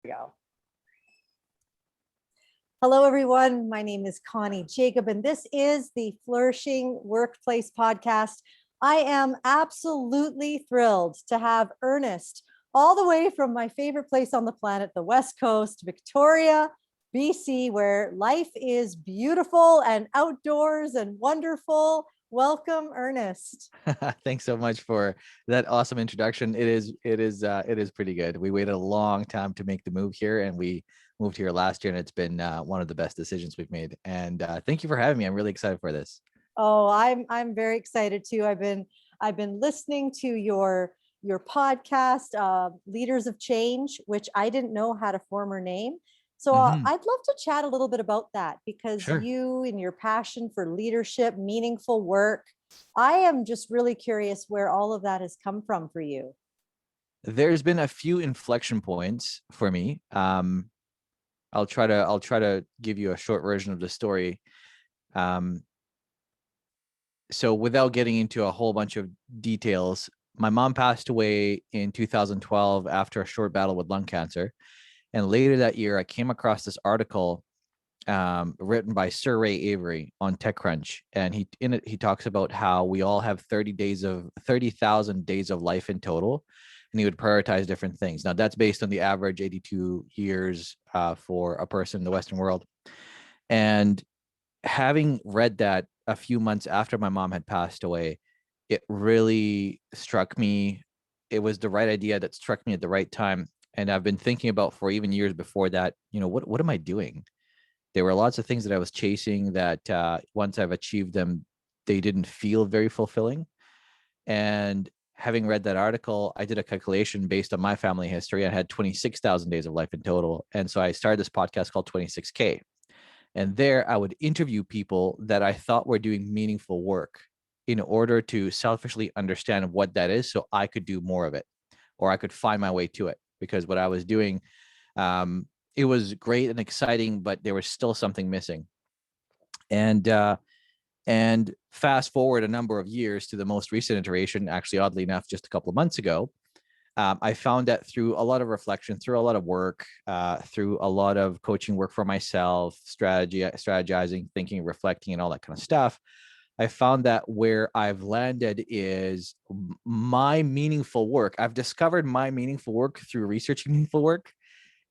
Go. Hello, everyone. My name is Connie Jacob, and this is the Flourishing Workplace Podcast. I am absolutely thrilled to have Ernest all the way from my favorite place on the planet, the West Coast, Victoria, BC, where life is beautiful and outdoors and wonderful. Welcome, Ernest. Thanks so much for that awesome introduction. It is pretty good. We waited a long time to make the move here, and we moved here last year, and it's been one of the best decisions we've made. And thank you for having me. I'm really excited for this. Oh, I'm very excited too. I've been listening to your podcast, Leaders of Change, which I didn't know had a former name. So I'd love to chat a little bit about that, because Sure. You and your passion for leadership, meaningful work, I am just really curious where all of that has come from for you. There's been a few inflection points for me. I'll try to give you a short version of the story. So without getting into a whole bunch of details, my mom passed away in 2012 after a short battle with lung cancer. And later that year, I came across this article written by Sir Ray Avery on TechCrunch. And he talks about how we all have 30,000 days of life in total. And he would prioritize different things. Now, that's based on the average 82 years for a person in the Western world. And having read that a few months after my mom had passed away, it really struck me. It was the right idea that struck me at the right time. And I've been thinking about for even years before that, what am I doing? There were lots of things that I was chasing that once I've achieved them, they didn't feel very fulfilling. And having read that article, I did a calculation based on my family history. I had 26,000 days of life in total. And so I started this podcast called 26K. And there I would interview people that I thought were doing meaningful work in order to selfishly understand what that is, so I could do more of it, or I could find my way to it. Because what I was doing, it was great and exciting, but there was still something missing. And fast forward a number of years to the most recent iteration, actually, oddly enough, just a couple of months ago, I found that through a lot of reflection, through a lot of work, through a lot of coaching work for myself, strategizing, thinking, reflecting, and all that kind of stuff, I found that where I've landed is my meaningful work. I've discovered my meaningful work through researching meaningful work,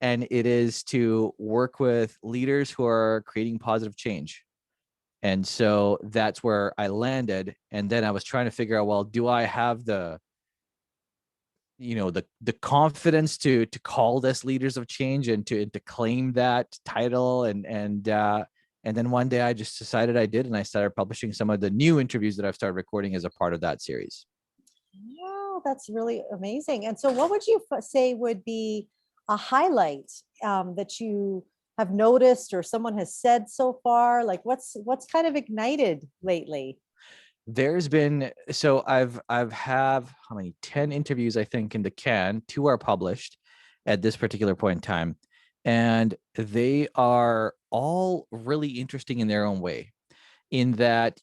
and it is to work with leaders who are creating positive change. And so that's where I landed. And then I was trying to figure out, well, do I have the confidence to call this Leaders of Change and to claim that title, and then one day I just decided I did, and I started publishing some of the new interviews that I've started recording as a part of that series. Wow, that's really amazing. And so what would you say would be a highlight that you have noticed or someone has said so far? Like what's kind of ignited lately? There's been, so I've have how many 10 interviews I think in the can. 2 are published at this particular point in time, and they are all really interesting in their own way, in that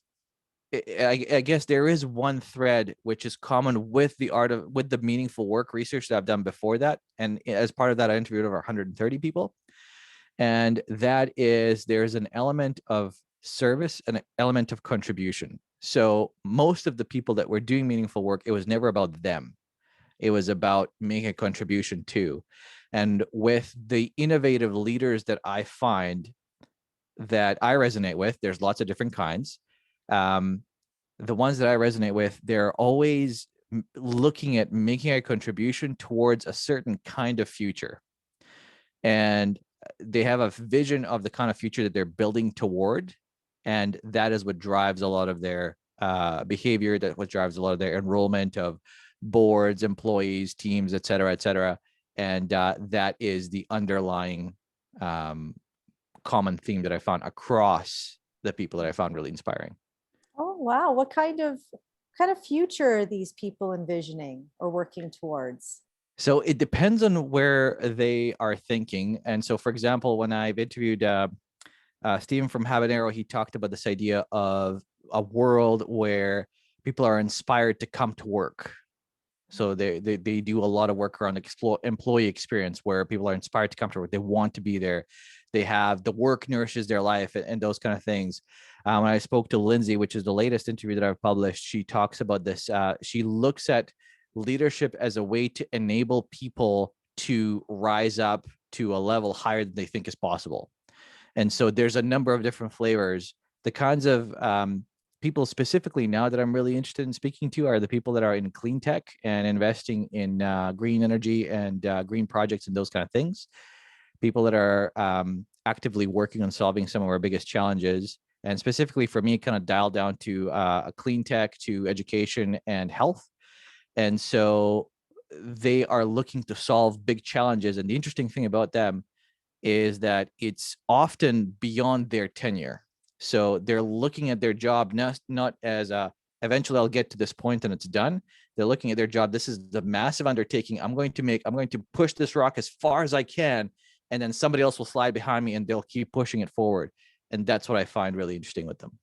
I guess there is one thread which is common with the meaningful work research that I've done before that. And as part of that, I interviewed over 130 people. And that is, there's an element of service and an element of contribution. So most of the people that were doing meaningful work, it was never about them. It was about making a contribution too. And with the innovative leaders that I find that I resonate with, there's lots of different kinds. The ones that I resonate with, they're always looking at making a contribution towards a certain kind of future. And they have a vision of the kind of future that they're building toward. And that is what drives a lot of their behavior, that what drives a lot of their enrollment of boards, employees, teams, et cetera, et cetera. And that is the underlying common theme that I found across the people that I found really inspiring. Oh, wow. What kind of future are these people envisioning or working towards? So it depends on where they are thinking. And so, for example, when I've interviewed Stephen from Habanero, he talked about this idea of a world where people are inspired to come to work. So they do a lot of work around employee experience, where people are inspired to come to work. They want to be there. They have the work nourishes their life, and those kind of things. When I spoke to Lindsay, which is the latest interview that I've published, she talks about this. She looks at leadership as a way to enable people to rise up to a level higher than they think is possible. And so there's a number of different flavors. The kinds of people specifically now that I'm really interested in speaking to are the people that are in clean tech and investing in green energy and green projects and those kind of things. People that are actively working on solving some of our biggest challenges. And specifically for me, kind of dialed down to a clean tech, to education and health. And so they are looking to solve big challenges. And the interesting thing about them is that it's often beyond their tenure. So they're looking at their job not as eventually I'll get to this point and it's done. They're looking at their job. This is the massive undertaking. I'm going to push this rock as far as I can, and then somebody else will slide behind me and they'll keep pushing it forward. And that's what I find really interesting with them.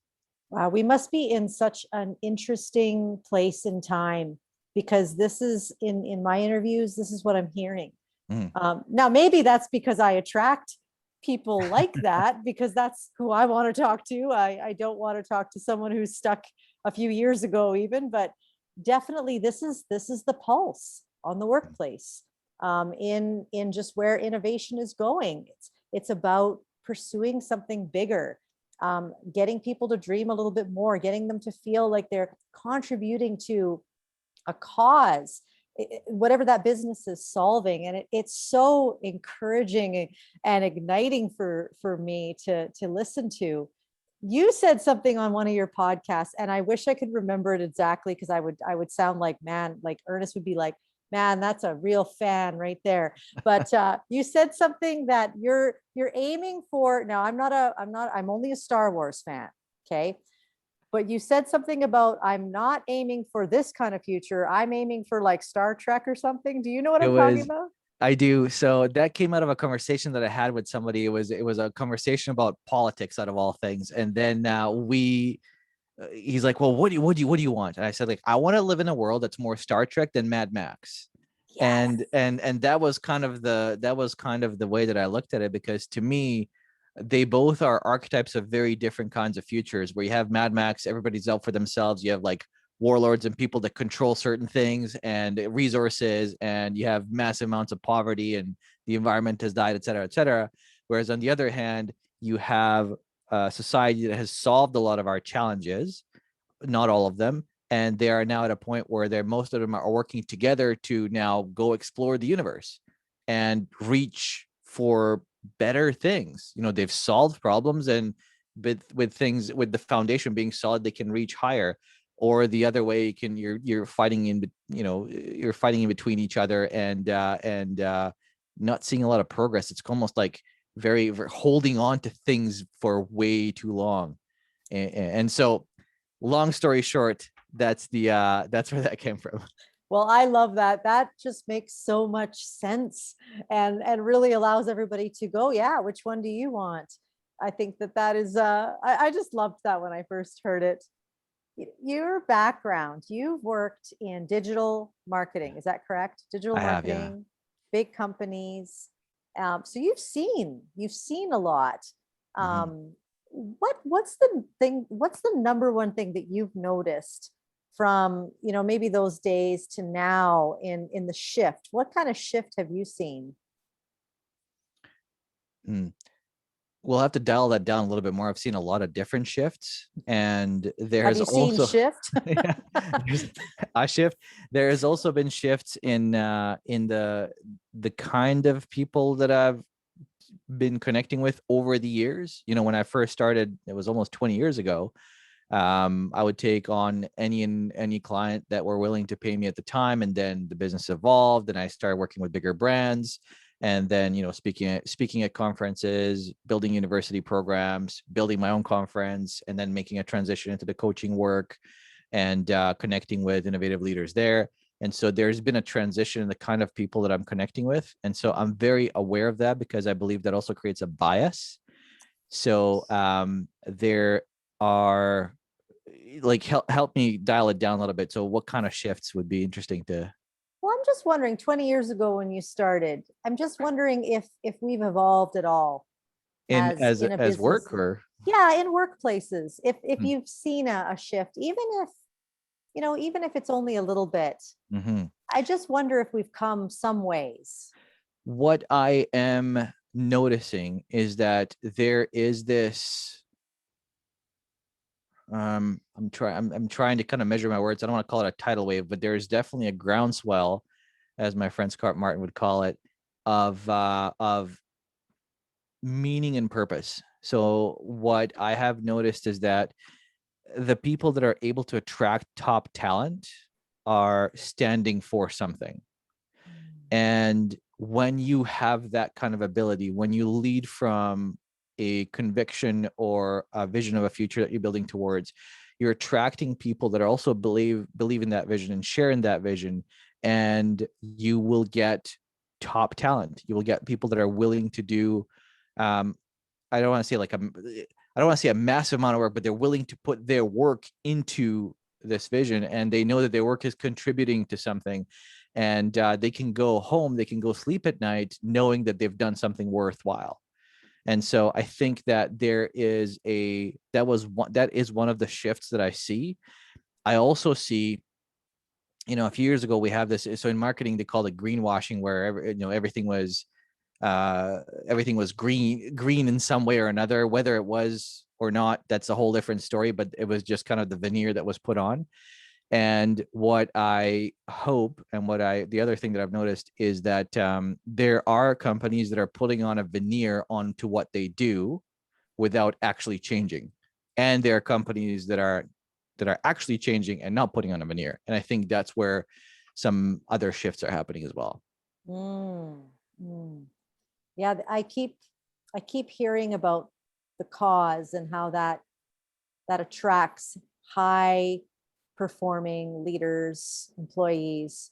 Wow, we must be in such an interesting place in time, because this is in my interviews, this is what I'm hearing. Now, maybe that's because I attract people like that, because that's who I want to talk to. I don't want to talk to someone who's stuck a few years ago even, but definitely this is the pulse on the workplace, in just where innovation is going. It's about pursuing something bigger, getting people to dream a little bit more, getting them to feel like they're contributing to a cause, whatever that business is solving. And it's so encouraging and igniting for me to listen to. You said something on one of your podcasts, and I wish I could remember it exactly, because I would sound like, man, like Ernest would be like, man, that's a real fan right there. But you said something that you're aiming for. Now, I'm only a Star Wars fan. Okay. But you said something about, I'm not aiming for this kind of future. I'm aiming for like Star Trek or something. Do you know what I'm talking about? I do. So that came out of a conversation that I had with somebody. It was a conversation about politics, out of all things. And then he's like, well, what do you want? And I said, like, I want to live in a world that's more Star Trek than Mad Max. Yes. And that was kind of the way that I looked at it, because to me, they both are archetypes of very different kinds of futures, where you have Mad Max, everybody's out for themselves. You have like warlords and people that control certain things and resources, and you have massive amounts of poverty and the environment has died, et cetera, et cetera. Whereas on the other hand, you have a society that has solved a lot of our challenges, not all of them. And they are now at a point where most of them are working together to now go explore the universe and reach for better things. They've solved problems, and with things, with the foundation being solid, they can reach higher. Or the other way, you're fighting in between each other and not seeing a lot of progress. It's almost like very, very holding on to things for way too long. And so, long story short, that's where that came from. Well, I love that. That just makes so much sense, and really allows everybody to go, yeah, which one do you want? I think that is, I just loved that when I first heard it. Your background, you've worked in digital marketing, is that correct? Digital marketing, yeah. Big companies. So you've seen a lot. What's the number one thing that you've noticed from, maybe those days to now in the shift? What kind of shift have you seen? We'll have to dial that down a little bit more. I've seen a lot of different shifts, and there's also shift. Yeah, a shift. There has also been shifts in the kind of people that I've been connecting with over the years. When I first started, it was almost 20 years ago. I would take on any client that were willing to pay me at the time, and then the business evolved, and I started working with bigger brands, and then speaking at conferences, building university programs, building my own conference, and then making a transition into the coaching work and connecting with innovative leaders there. And so there's been a transition in the kind of people that I'm connecting with, and so I'm very aware of that, because I believe that also creates a bias. So there are, like, help me dial it down a little bit. So what kind of shifts would be interesting to just wondering, 20 years ago when you started, I'm just wondering if we've evolved at all In as in a as business. work or Yeah, in workplaces. If mm, you've seen a shift, even if it's only a little bit, mhm. I just wonder if we've come some ways. What I am noticing is that there is this I'm trying to kind of measure my words. I don't want to call it a tidal wave, but there's definitely a groundswell, as my friend Scott Martin would call it, of meaning and purpose. So what I have noticed is that the people that are able to attract top talent are standing for something. And when you have that kind of ability, when you lead from a conviction or a vision of a future that you're building towards, you're attracting people that are also believe in that vision and share in that vision. And you will get top talent. You will get people that are willing to do I don't want to say like I don't want to say a massive amount of work, but they're willing to put their work into this vision, and they know that their work is contributing to something, and they can go home, they can go sleep at night knowing that they've done something worthwhile. And so I think that that is one of the shifts that I see. I also see, a few years ago we have this. So in marketing, they call it greenwashing, where everything was green in some way or another. Whether it was or not, that's a whole different story, but it was just kind of the veneer that was put on. And what I hope, and the other thing that I've noticed is that there are companies that are putting on a veneer onto what they do without actually changing, and there are companies that are actually changing and not putting on a veneer. And I think that's where some other shifts are happening as well. Mm, mm. Yeah, I keep hearing about the cause and how that attracts high performing leaders, employees.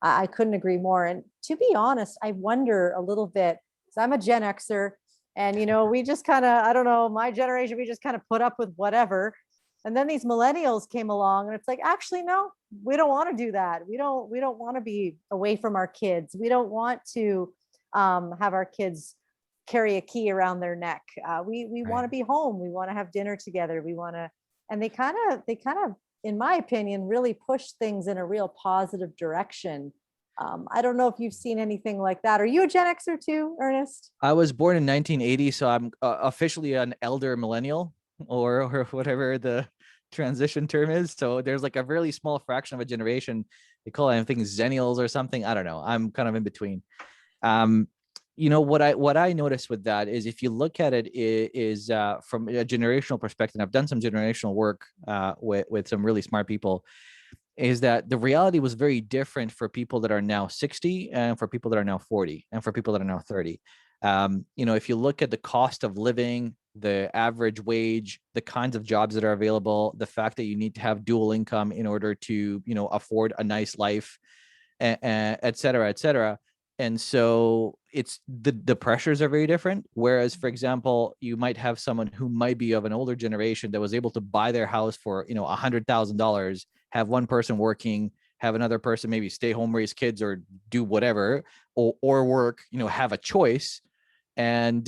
I couldn't agree more. And to be honest, I wonder a little bit, because I'm a Gen Xer, and we just kind of, I don't know, my generation, we just kind of put up with whatever. And then these millennials came along, and it's like, actually, no, we don't want to do that. We don't want to be away from our kids. We don't want to have our kids carry a key around their neck. We want to Right. be home. We want to have dinner together. We want to, and they kind of, in my opinion, really push things in a real positive direction. I don't know if you've seen anything like that. Are you a Gen Xer too, Ernest? I was born in 1980, so I'm officially an elder millennial, or whatever the transition term is. So there's like a really small fraction of a generation. They call it, I think, Zennials or something. I don't know. I'm kind of in between. Um, what I noticed with that is, if you look at it, is from a generational perspective. I've done some generational work with some really smart people. Is that the reality was very different for people that are now 60, and for people that are now 40, and for people that are now 30. If you look at the cost of living, the average wage, the kinds of jobs that are available, the fact that you need to have dual income in order to, afford a nice life, et cetera, et cetera. And so it's the pressures are very different. Whereas, for example, you might have someone who might be of an older generation that was able to buy their house for, $100,000, have one person working, have another person maybe stay home, raise kids, or do whatever, or work, have a choice, and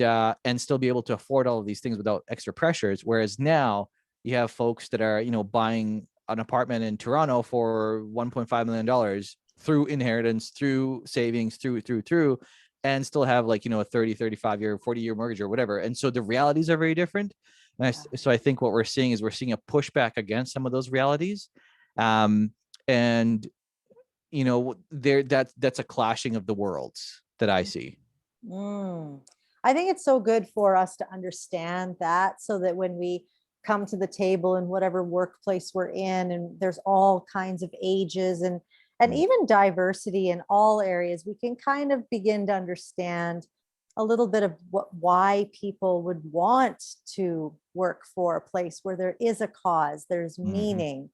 still be able to afford all of these things without extra pressures. Whereas now you have folks that are, buying an apartment in Toronto for $1.5 million through inheritance, through savings, through, and still have, like, a 30, 35-year, 40-year mortgage or whatever. And so the realities are very different. So I think what we're seeing is we're seeing a pushback against some of those realities. And that's a clashing of the worlds that I see. Mm. I think it's so good for us to understand that, so that when we come to the table in whatever workplace we're in, and there's all kinds of ages and Mm. even diversity in all areas, we can kind of begin to understand a little bit of why people would want to work for a place where there is a cause, there's Mhm. meaning.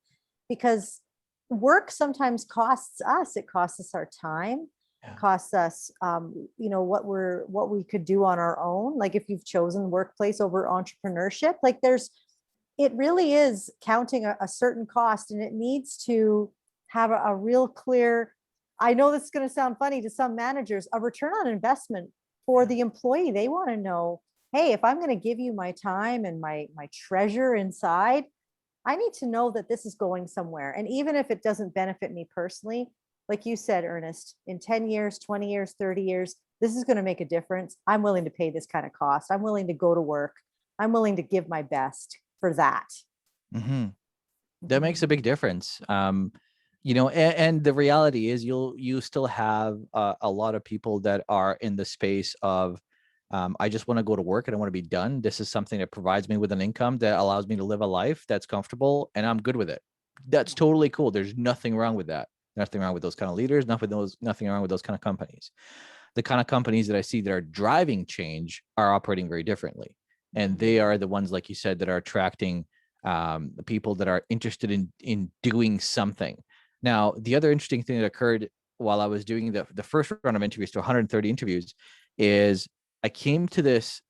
Because work sometimes costs us. It costs us our time, Yeah. costs us what we could do on our own. Like, if you've chosen workplace over entrepreneurship, like, it really is counting a certain cost, and it needs to have a real clear I know this is going to sound funny to some managers, a return on investment for the employee. They want to know, hey, if I'm going to give you my time and my treasure inside, I need to know that this is going somewhere. And even if it doesn't benefit me personally, like you said, Ernest, in 10 years, 20 years, 30 years, this is going to make a difference. I'm willing to pay this kind of cost. I'm willing to go to work. I'm willing to give my best for that. Mm-hmm. That makes a big difference. And the reality is you still have a lot of people that are in the space of, I just want to go to work and I want to be done. This is something that provides me with an income that allows me to live a life that's comfortable and I'm good with it. That's totally cool. There's nothing wrong with that. Nothing wrong with those kind of leaders, nothing wrong with those kind of companies. The kind of companies that I see that are driving change are operating very differently. And they are the ones, like you said, that are attracting the people that are interested in doing something. Now, the other interesting thing that occurred while I was doing the first round of interviews, to 130 interviews, is I came to this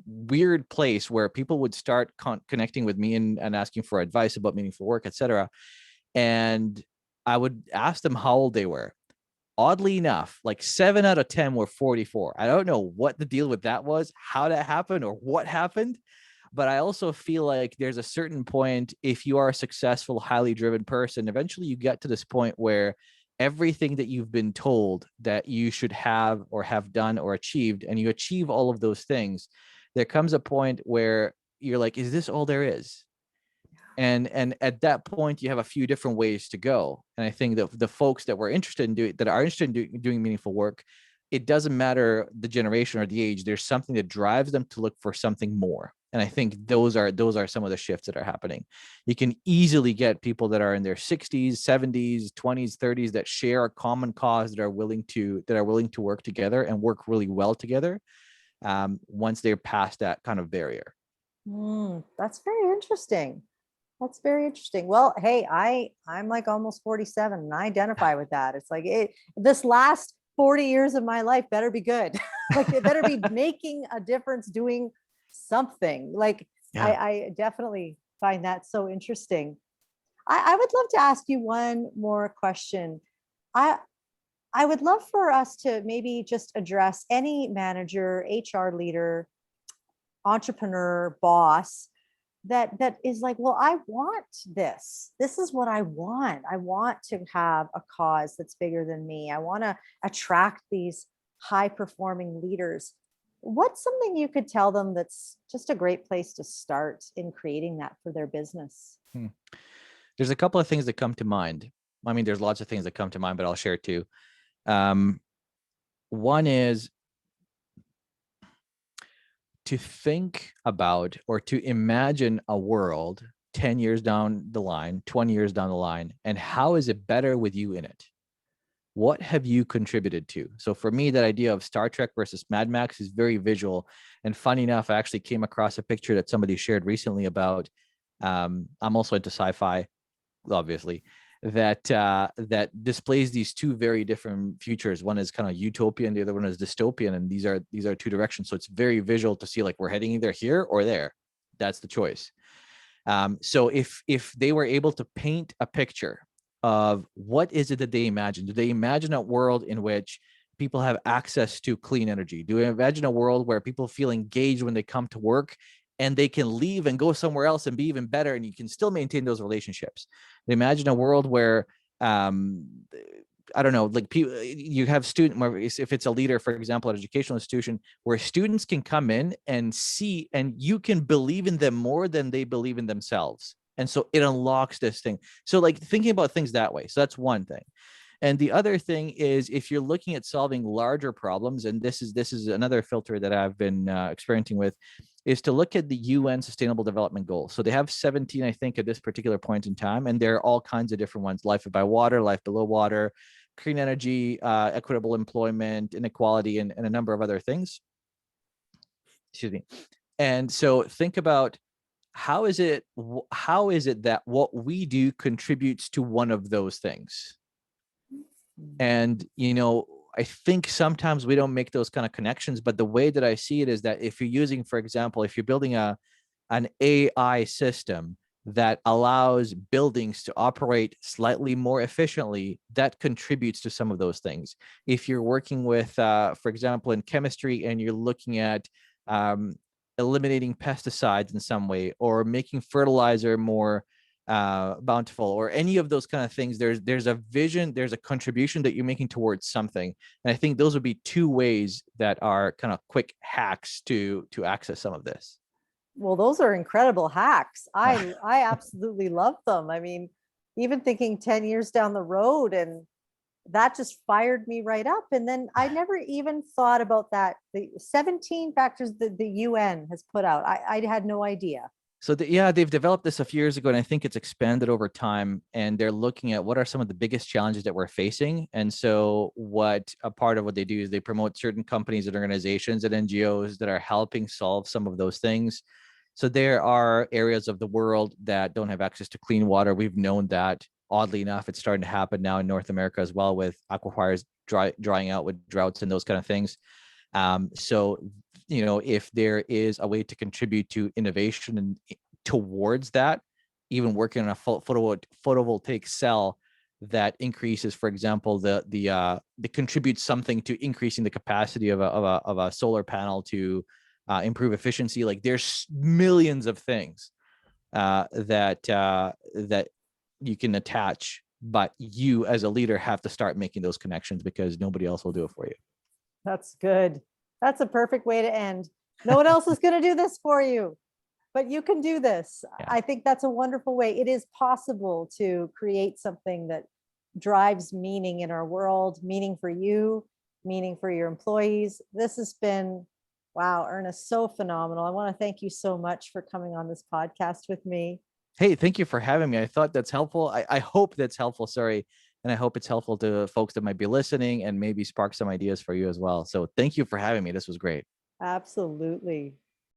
weird place where people would start connecting with me and asking for advice about meaningful work, etc. And I would ask them how old they were. Oddly enough, like 7 out of 10 were 44. I don't know what the deal with that was, how that happened, or what happened. But I also feel like there's a certain point, if you are a successful, highly driven person, eventually you get to this point where everything that you've been told that you should have or have done or achieved, and you achieve all of those things, there comes a point where you're like, is this all there is? And at that point, you have a few different ways to go. And I think that the folks that were interested in doing meaningful work, it doesn't matter the generation or the age. There's something that drives them to look for something more. And I think those are some of the shifts that are happening. You can easily get people that are in their 60s, 70s, 20s, 30s that share a common cause, that are willing to work together and work really well together, once they're past that kind of barrier. That's very interesting. That's very interesting. Well, hey, I'm like almost 47 and I identify with that. It's like this last 40 years of my life better be good. Like it better be making a difference, doing something. Like Yeah. I definitely find that so interesting. I would love to ask you one more question. I would love for us to maybe just address any manager, HR leader, entrepreneur, boss that is like, well, I want this. This is what I want. I want to have a cause that's bigger than me. I want to attract these high performing leaders. What's something you could tell them that's just a great place to start in creating that for their business? There's a couple of things that come to mind. I mean, there's lots of things that come to mind, but I'll share two. One is to think about or to imagine a world 10 years down the line, 20 years down the line, and how is it better with you in it? What have you contributed to? So for me, that idea of Star Trek versus Mad Max is very visual. And funny enough, I actually came across a picture that somebody shared recently about, I'm also into sci-fi, obviously, that displays these two very different futures. One is kind of utopian, the other one is dystopian, and these are two directions. So it's very visual to see, like, we're heading either here or there. That's the choice. So if they were able to paint a picture of what is it that they imagine, do they imagine a world in which people have access to clean energy? Do they imagine a world where people feel engaged when they come to work and they can leave and go somewhere else and be even better, and you can still maintain those relationships? They imagine a world where, I don't know, like people, you have if it's a leader, for example, at an educational institution, where students can come in and see, and you can believe in them more than they believe in themselves. And so it unlocks this thing. So like thinking about things that way. So that's one thing. And the other thing is, if you're looking at solving larger problems, and this is another filter that I've been experimenting with, is to look at the UN Sustainable Development Goals. So they have 17, I think, at this particular point in time, and there are all kinds of different ones: life by water, life below water, clean energy, equitable employment, inequality, and a number of other things. Excuse me. And so think about, how is it that what we do contributes to one of those things? And, I think sometimes we don't make those kind of connections, but the way that I see it is that if you're using, for example, if you're building an AI system that allows buildings to operate slightly more efficiently, that contributes to some of those things. If you're working with, for example, in chemistry, and you're looking at eliminating pesticides in some way, or making fertilizer more bountiful, or any of those kind of things, there's a vision, there's a contribution that you're making towards something. And I think those would be two ways that are kind of quick hacks to access some of this. Well, those are incredible hacks. I absolutely love them. I mean, even thinking 10 years down the road, and that just fired me right up. And then I never even thought about that. The 17 factors that the UN has put out. I had no idea. So they've developed this a few years ago, and I think it's expanded over time. And they're looking at what are some of the biggest challenges that we're facing. And so what a part of what they do is they promote certain companies and organizations and NGOs that are helping solve some of those things. So there are areas of the world that don't have access to clean water. We've known that. Oddly enough, it's starting to happen now in North America as well, with aquifers drying out with droughts and those kind of things. So, if there is a way to contribute to innovation and towards that, even working on a photovoltaic cell that increases, for example, that contributes something to increasing the capacity of a solar panel to improve efficiency. Like, there's millions of things that you can attach, but you as a leader have to start making those connections, because nobody else will do it for you. That's good. That's a perfect way to end. No one else is going to do this for you, but you can do this. Yeah. I think that's a wonderful way. It is possible to create something that drives meaning in our world, meaning for you, meaning for your employees. This has been, wow, Ernest, so phenomenal. I want to thank you so much for coming on this podcast with me. Hey, thank you for having me. I thought that's helpful. I hope that's helpful. Sorry. And I hope it's helpful to folks that might be listening, and maybe spark some ideas for you as well. So thank you for having me. This was great. Absolutely.